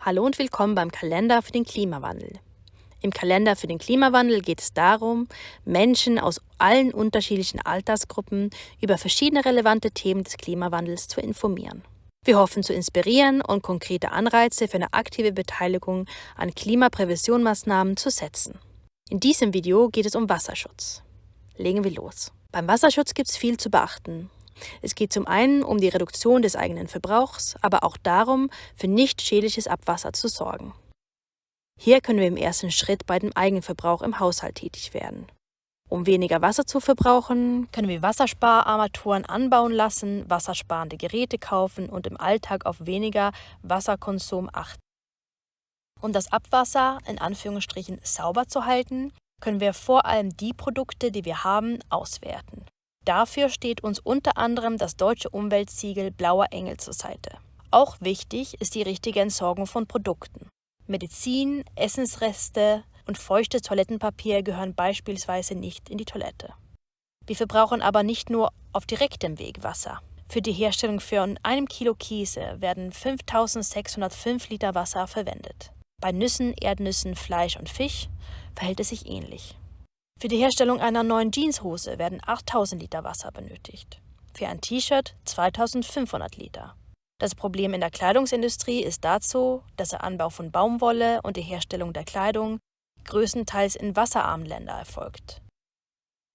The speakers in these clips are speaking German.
Hallo und willkommen beim Kalender für den Klimawandel. Im Kalender für den Klimawandel geht es darum, Menschen aus allen unterschiedlichen Altersgruppen über verschiedene relevante Themen des Klimawandels zu informieren. Wir hoffen zu inspirieren und konkrete Anreize für eine aktive Beteiligung an Klimapräventionmaßnahmen zu setzen. In diesem Video geht es um Wasserschutz. Legen wir los. Beim Wasserschutz gibt es viel zu beachten. Es geht zum einen um die Reduktion des eigenen Verbrauchs, aber auch darum, für nicht schädliches Abwasser zu sorgen. Hier können wir im ersten Schritt bei dem Eigenverbrauch im Haushalt tätig werden. Um weniger Wasser zu verbrauchen, können wir Wasserspararmaturen anbauen lassen, wassersparende Geräte kaufen und im Alltag auf weniger Wasserkonsum achten. Um das Abwasser in Anführungsstrichen sauber zu halten, können wir vor allem die Produkte, die wir haben, auswerten. Dafür steht uns unter anderem das deutsche Umweltsiegel Blauer Engel zur Seite. Auch wichtig ist die richtige Entsorgung von Produkten. Medizin, Essensreste und feuchtes Toilettenpapier gehören beispielsweise nicht in die Toilette. Wir verbrauchen aber nicht nur auf direktem Weg Wasser. Für die Herstellung von 1 Kilo Käse werden 5.605 Liter Wasser verwendet. Bei Nüssen, Erdnüssen, Fleisch und Fisch verhält es sich ähnlich. Für die Herstellung einer neuen Jeanshose werden 8.000 Liter Wasser benötigt. Für ein T-Shirt 2.500 Liter. Das Problem in der Kleidungsindustrie ist dazu, dass der Anbau von Baumwolle und die Herstellung der Kleidung größtenteils in wasserarmen Ländern erfolgt.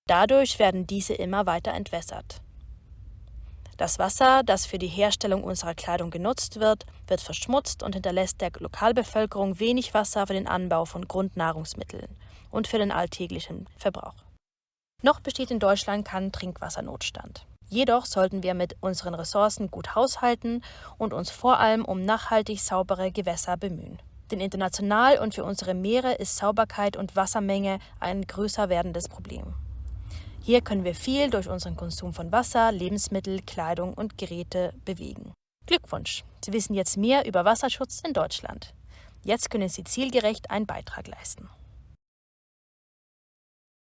Dadurch werden diese immer weiter entwässert. Das Wasser, das für die Herstellung unserer Kleidung genutzt wird, wird verschmutzt und hinterlässt der Lokalbevölkerung wenig Wasser für den Anbau von Grundnahrungsmitteln und für den alltäglichen Verbrauch. Noch besteht in Deutschland kein Trinkwassernotstand. Jedoch sollten wir mit unseren Ressourcen gut haushalten und uns vor allem um nachhaltig saubere Gewässer bemühen. Denn international und für unsere Meere ist Sauberkeit und Wassermenge ein größer werdendes Problem. Hier können wir viel durch unseren Konsum von Wasser, Lebensmittel, Kleidung und Geräte bewegen. Glückwunsch! Sie wissen jetzt mehr über Wasserschutz in Deutschland. Jetzt können Sie zielgerecht einen Beitrag leisten.